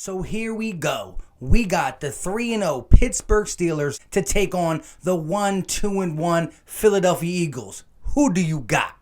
So here we go. We got the 3-0 Pittsburgh Steelers to take on the 1-2-1 Philadelphia Eagles. Who do you got?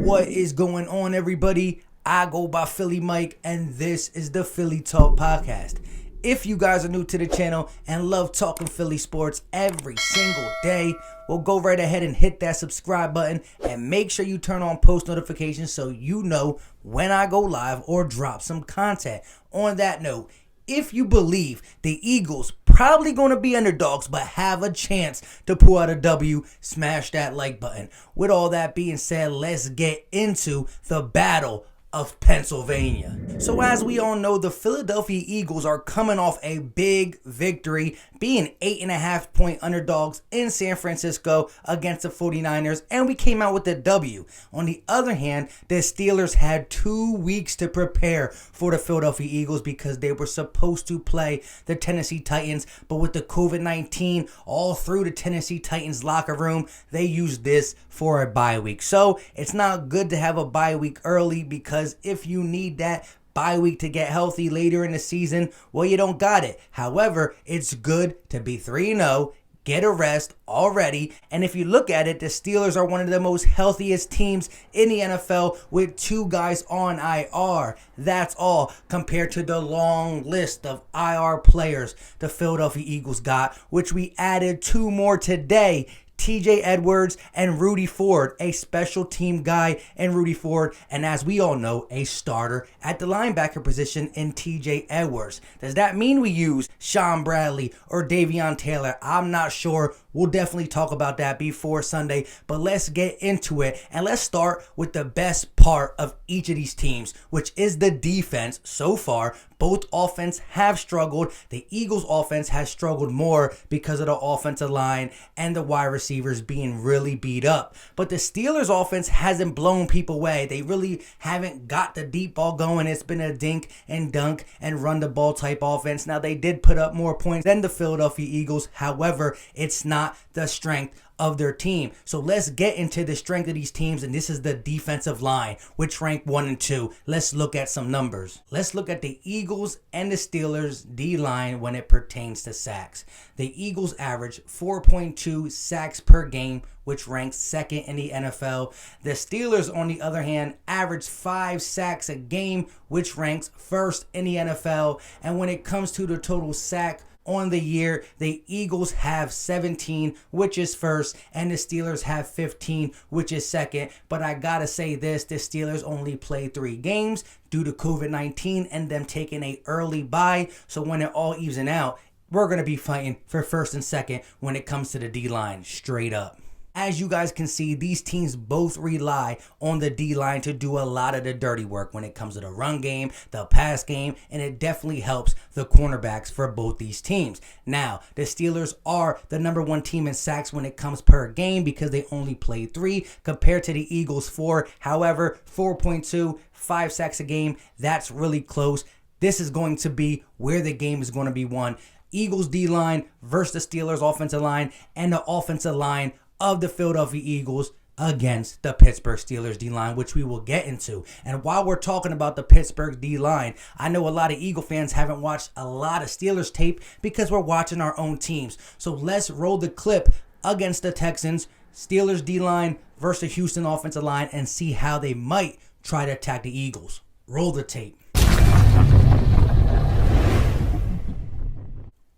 What is going on, everybody? I go by Philly Mike, and this is the Philly Talk Podcast. If you guys are new to the channel and love talking Philly sports every single day, well, go right ahead and hit that subscribe button and make sure you turn on post notifications so you know when I go live or drop some content. On that note, if you believe the Eagles probably going to be underdogs but have a chance to pull out a W, smash that like button. With all that being said, let's get into the battle of Pennsylvania. So as we all know, the Philadelphia Eagles are coming off a big victory, being 8.5 point underdogs in San Francisco against the 49ers, and we came out with a W. On the other hand, the Steelers had 2 weeks to prepare for the Philadelphia Eagles because they were supposed to play the Tennessee Titans, but with the COVID-19 all through the Tennessee Titans locker room, they used this for a bye week. So it's not good to have a bye week early, because if you need that bye week to get healthy later in the season, well, you don't got it. However, it's good to be 3-0, get a rest already, and if you look at it, the Steelers are one of the most healthiest teams in the NFL with 2 guys on IR. That's all compared to the long list of IR players the Philadelphia Eagles got, which we added 2 more today. TJ Edwards and Rudy Ford, a special team guy in Rudy Ford, and as we all know, a starter at the linebacker position in TJ Edwards. Does that mean we use Sean Bradley or Davion Taylor? I'm not sure. We'll definitely talk about that before Sunday, but let's get into it, and let's start with the best part of each of these teams, which is the defense. So far, both offense have struggled. The Eagles offense has struggled more because of the offensive line and the wide receivers being really beat up. But the Steelers offense hasn't blown people away. They really haven't got the deep ball going. It's been a dink and dunk and run the ball type offense. Now, they did put up more points than the Philadelphia Eagles. However, it's not the strength of their team. So let's get into the strength of these teams, and this is the defensive line, which ranked 1 and 2. Let's look at some numbers. Let's look at the Eagles and the Steelers D-line when it pertains to sacks. The Eagles average 4.2 sacks per game, which ranks 2nd in the NFL. The Steelers, on the other hand, average 5 sacks a game, which ranks 1st in the NFL. And when it comes to the total sack on the year, the Eagles have 17, which is 1st, and the Steelers have 15, which is 2nd. But I gotta say this, the Steelers only played 3 games due to COVID-19 and them taking a early bye. So when it all evens out, we're gonna be fighting for 1st and 2nd when it comes to the D-line, straight up. As you guys can see, these teams both rely on the D-line to do a lot of the dirty work when it comes to the run game, the pass game, and it definitely helps the cornerbacks for both these teams. Now, the Steelers are the number 1 team in sacks when it comes per game because they only played 3 compared to the Eagles 4. However, 4.2, 5 sacks a game, that's really close. This is going to be where the game is going to be won. Eagles D-line versus the Steelers offensive line, and the offensive line of the Philadelphia Eagles against the Pittsburgh Steelers D-line, which we will get into. And while we're talking about the Pittsburgh D-line, I know a lot of Eagle fans haven't watched a lot of Steelers tape because we're watching our own teams. So let's roll the clip against the Texans, Steelers D-line versus the Houston offensive line, and see how they might try to attack the Eagles. Roll the tape.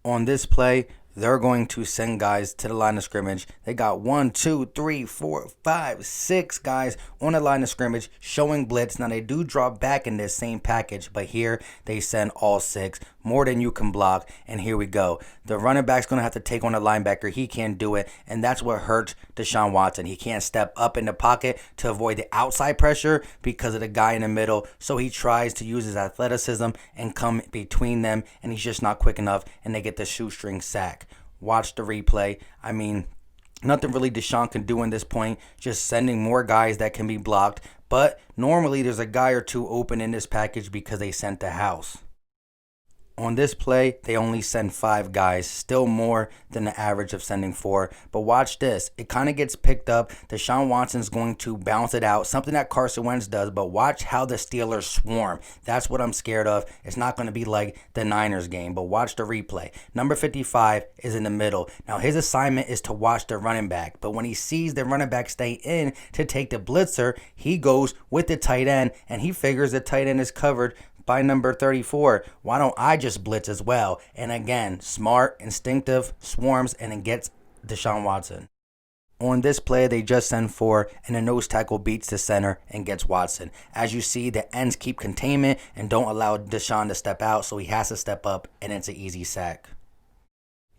On this play, they're going to send guys to the line of scrimmage. They got 1, 2, 3, 4, 5, 6 guys on the line of scrimmage showing blitz. Now, they do drop back in this same package, but here they send all 6, more than you can block. And here we go. The running back's going to have to take on the linebacker. He can't do it, and that's what hurts Deshaun Watson. He can't step up in the pocket to avoid the outside pressure because of the guy in the middle. So he tries to use his athleticism and come between them, and he's just not quick enough, and they get the shoestring sack. Watch the replay. I mean, nothing really Deshaun can do in this point, just sending more guys that can be blocked. But normally there's a guy or 2 open in this package because they sent the house. On this play, they only send 5 guys, still more than the average of sending 4. But watch this. It kind of gets picked up. Deshaun Watson's going to bounce it out, something that Carson Wentz does. But watch how the Steelers swarm. That's what I'm scared of. It's not going to be like the Niners game, but watch the replay. Number 55 is in the middle. Now, his assignment is to watch the running back. But when he sees the running back stay in to take the blitzer, he goes with the tight end, and he figures the tight end is covered by number 34. Why don't I just blitz as well? And again, smart, instinctive, swarms, and it gets Deshaun Watson. On this play, they just send 4, and the nose tackle beats the center and gets Watson. As you see, the ends keep containment and don't allow Deshaun to step out, so he has to step up, and it's an easy sack.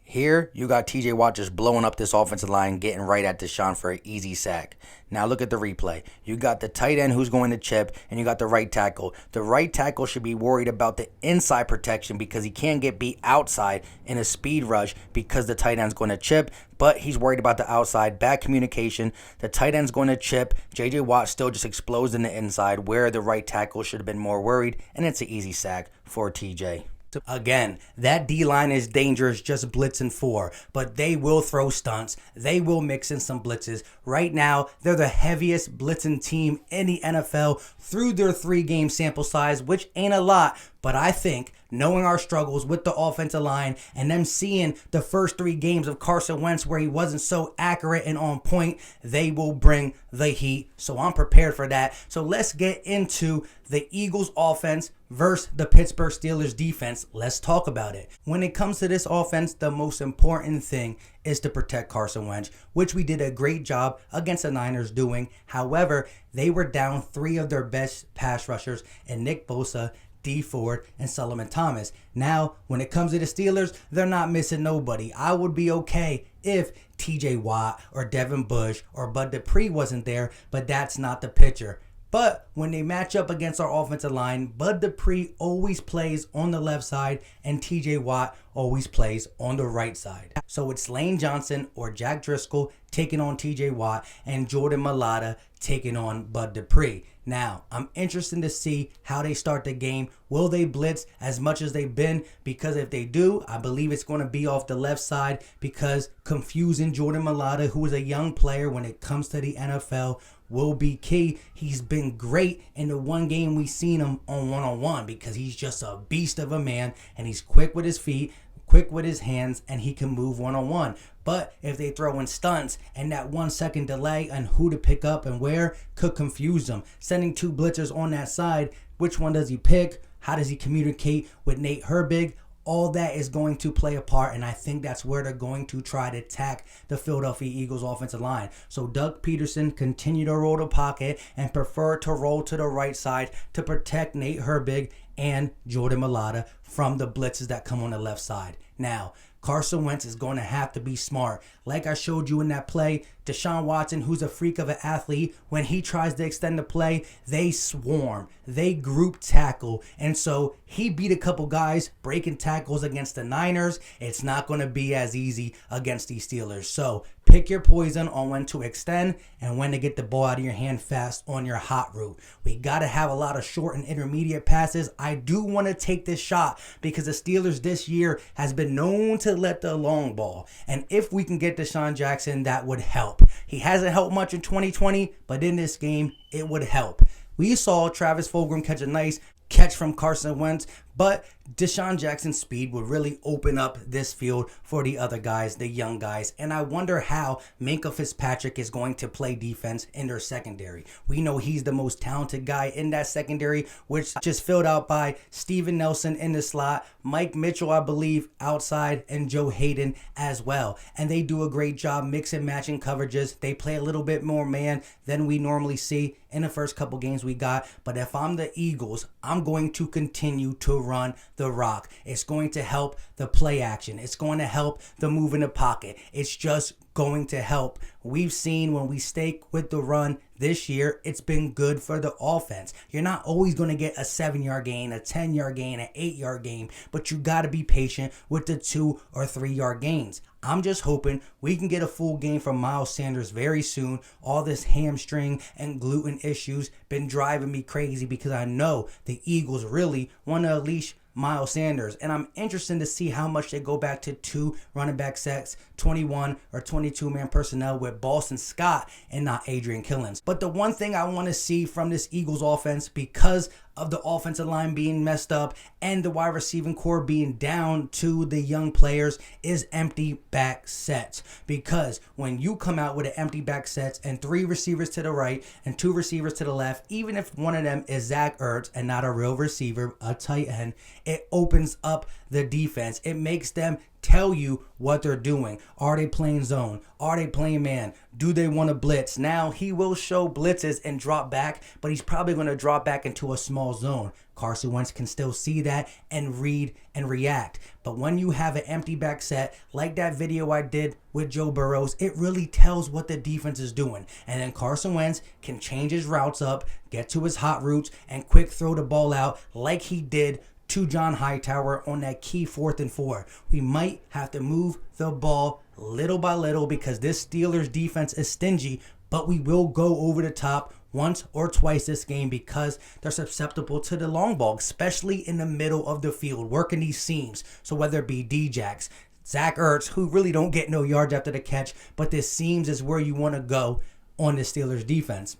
Here, you got TJ Watt just blowing up this offensive line, getting right at Deshaun for an easy sack. Now look at the replay. You got the tight end who's going to chip, and you got the right tackle. The right tackle should be worried about the inside protection because he can't get beat outside in a speed rush because the tight end's going to chip, but he's worried about the outside. Bad communication. The tight end's going to chip. JJ Watt still just explodes in the inside where the right tackle should have been more worried, and it's an easy sack for TJ. Again, that D-line is dangerous, just blitzing 4, but they will throw stunts. They will mix in some blitzes. Right now, they're the heaviest blitzing team in the NFL through their 3-game sample size, which ain't a lot. But I think, knowing our struggles with the offensive line and them seeing the first 3 games of Carson Wentz where he wasn't so accurate and on point, they will bring the heat. So I'm prepared for that. So let's get into the Eagles offense versus the Pittsburgh Steelers defense. Let's talk about it. When it comes to this offense, the most important thing is to protect Carson Wentz, which we did a great job against the Niners doing. However, they were down 3 of their best pass rushers in Nick Bosa, D Ford, and Solomon Thomas. Now, when it comes to the Steelers, they're not missing nobody. I would be okay if TJ Watt or Devin Bush or Bud Dupree wasn't there, but that's not the picture. But when they match up against our offensive line, Bud Dupree always plays on the left side and TJ Watt always plays on the right side. So it's Lane Johnson or Jack Driscoll taking on TJ Watt and Jordan Mailata taking on Bud Dupree. Now, I'm interested to see how they start the game. Will they blitz as much as they've been? Because if they do, I believe it's going to be off the left side because confusing Jordan Mailata, who is a young player when it comes to the NFL, will be key. He's been great in the one game we've seen him on one-on-one because he's just a beast of a man and he's quick with his feet, quick with his hands, and he can move one-on-one. But if they throw in stunts and that 1 second delay on who to pick up and where could confuse them. Sending 2 blitzers on that side, which one does he pick? How does he communicate with Nate Herbig? All that is going to play a part, and I think that's where they're going to try to attack the Philadelphia Eagles offensive line. So Doug Peterson continue to roll the pocket and prefer to roll to the right side to protect Nate Herbig and Jordan Mailata from the blitzes that come on the left side. Now, Carson Wentz is going to have to be smart. Like I showed you in that play, Deshaun Watson, who's a freak of an athlete, when he tries to extend the play, they swarm. They group tackle. And so he beat a couple guys breaking tackles against the Niners. It's not going to be as easy against these Steelers. So pick your poison on when to extend and when to get the ball out of your hand fast on your hot route. We got to have a lot of short and intermediate passes. I do want to take this shot because the Steelers this year has been known to let the long ball. And if we can get Deshaun Jackson, that would help. He hasn't helped much in 2020, but in this game, it would help. We saw Travis Fulgham catch a nice catch from Carson Wentz, but Deshaun Jackson's speed would really open up this field for the other guys, the young guys. And I wonder how Minkah Fitzpatrick is going to play defense in their secondary. We know he's the most talented guy in that secondary, which just filled out by Steven Nelson in the slot, Mike Mitchell, I believe, outside, and Joe Hayden as well. And they do a great job mixing, matching coverages. They play a little bit more man than we normally see in the first couple games we got. But if I'm the Eagles, I'm going to continue to run the rock. It's going to help the play action. It's going to help the move in the pocket. It's just going to help. We've seen when we stay with the run this year, it's been good for the offense. You're not always going to get a 7-yard gain, a 10-yard gain, an 8-yard gain, but you got to be patient with the 2 or 3-yard gains. I'm just hoping we can get a full game from Miles Sanders very soon. All this hamstring and gluten issues been driving me crazy because I know the Eagles really want to unleash Miles Sanders. And I'm interested to see how much they go back to 2 running back sets, 21 or 22 man personnel with Boston Scott and not Adrian Killins. But the one thing I want to see from this Eagles offense, because of the offensive line being messed up and the wide receiving core being down to the young players, is empty back sets. Because when you come out with an empty back sets and 3 receivers to the right and 2 receivers to the left, even if one of them is Zach Ertz and not a real receiver, a tight end, it opens up the defense. It makes them tell you what they're doing. Are they playing zone? Are they playing man? Do they want to blitz? Now, he will show blitzes and drop back, but he's probably going to drop back into a small zone. Carson Wentz can still see that and read and react. But when you have an empty back set, like that video I did with Joe Burrows, it really tells what the defense is doing. And then Carson Wentz can change his routes up, get to his hot routes, and quick throw the ball out like he did to John Hightower on that key 4th and 4. We might have to move the ball little by little because this Steelers defense is stingy, but we will go over the top once or twice this game because they're susceptible to the long ball, especially in the middle of the field, working these seams. So whether it be D-Jax, Zach Ertz, who really don't get no yards after the catch, but this seams is where you want to go on the Steelers defense.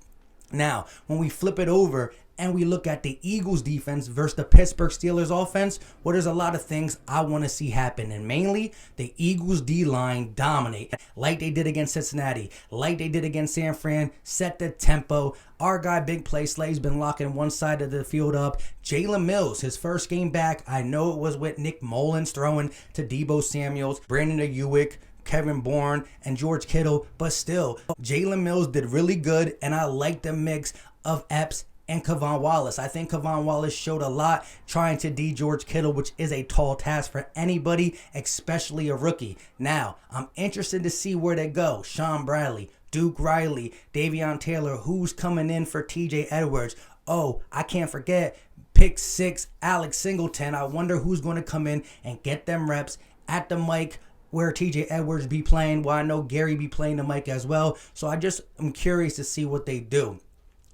Now, when we flip it over and we look at the Eagles defense versus the Pittsburgh Steelers offense, well, there's a lot of things I want to see happen. And mainly, the Eagles D-line dominate like they did against Cincinnati, like they did against San Fran, set the tempo. Our guy, Big Play Slay's been locking one side of the field up. Jalen Mills, his first game back, I know it was with Nick Mullins throwing to Deebo Samuels, Brandon Ayuk, Kevin Bourne, and George Kittle, but still, Jalen Mills did really good, and I like the mix of Epps and Kavon Wallace. I think Kavon Wallace showed a lot trying to D George Kittle, which is a tall task for anybody, especially a rookie. Now, I'm interested to see where they go. Sean Bradley, Duke Riley, Davion Taylor, who's coming in for TJ Edwards. Oh, I can't forget pick 6, Alex Singleton. I wonder who's going to come in and get them reps at the mic where TJ Edwards be playing. Well, I know Gary be playing the mic as well. So I'm curious to see what they do.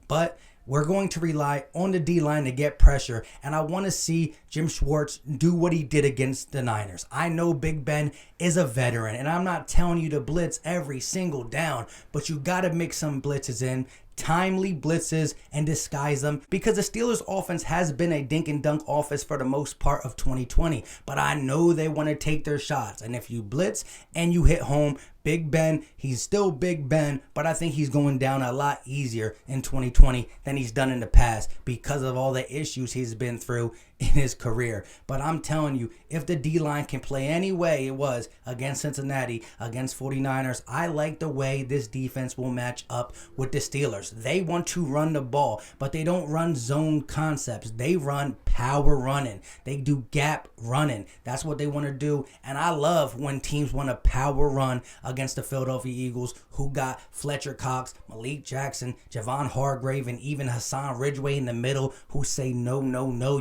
But we're going to rely on the D-line to get pressure, and I want to see Jim Schwartz do what he did against the Niners. I know Big Ben is a veteran, and I'm not telling you to blitz every single down, but you got to mix some blitzes in, timely blitzes, and disguise them, because the Steelers offense has been a dink and dunk offense for the most part of 2020, but I know they want to take their shots, and if you blitz and you hit home, Big Ben, he's still Big Ben, but I think he's going down a lot easier in 2020 than he's done in the past because of all the issues he's been through in his career. But I'm telling you, if the D-line can play any way it was against Cincinnati, against 49ers, I like the way this defense will match up with the Steelers. They want to run the ball, but they don't run zone concepts. They run power running. They do gap running. That's what they want to do. And I love when teams want to power run against the Philadelphia Eagles, who got Fletcher Cox, Malik Jackson, Javon Hargrave, and even Hassan Ridgeway in the middle, who say, no,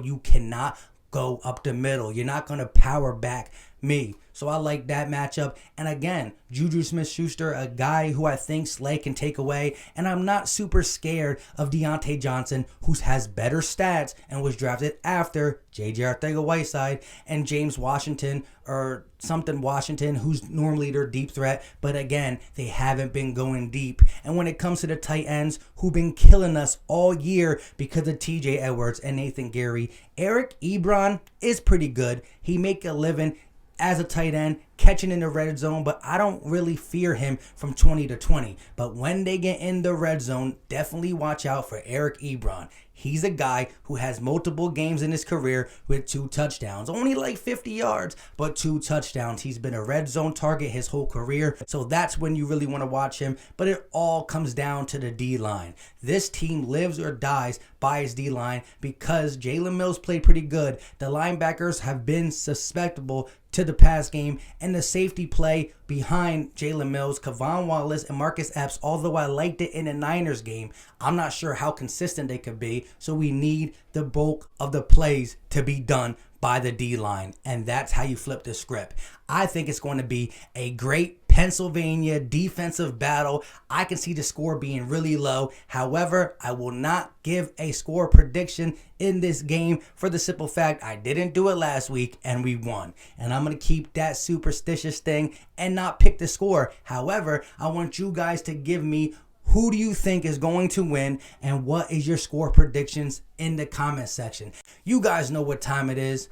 you cannot go up the middle. You're not going to power back me. So I like that matchup. And again, Juju Smith-Schuster, a guy who I think Slay can take away. And I'm not super scared of Deontay Johnson, who has better stats and was drafted after J.J. Arcega-Whiteside and James Washington, or something Washington, who's normally their deep threat. But again, they haven't been going deep. And when it comes to the tight ends, who've been killing us all year because of T.J. Edwards and Nathan Gary, Eric Ebron is pretty good. He make a living as a tight end, catching in the red zone, but I don't really fear him from 20 to 20. But when they get in the red zone, definitely watch out for Eric Ebron. He's a guy who has multiple games in his career with 2 touchdowns. Only like 50 yards, but 2 touchdowns. He's been a red zone target his whole career, so that's when you really want to watch him. But it all comes down to the D-line. This team lives or dies by his D-line because Jalen Mills played pretty good. The linebackers have been susceptible to the pass game, and the safety play behind Jalen Mills, Kavon Wallace, and Marcus Epps, although I liked it in the Niners game, I'm not sure how consistent they could be, so we need the bulk of the plays to be done by the D-line, and that's how you flip the script. I think it's going to be a great Pennsylvania defensive battle. I can see the score being really low. However, I will not give a score prediction in this game for the simple fact I didn't do it last week and we won. And I'm going to keep that superstitious thing and not pick the score. However, I want you guys to give me who do you think is going to win and what is your score predictions in the comment section. You guys know what time it is.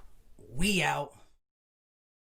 We out.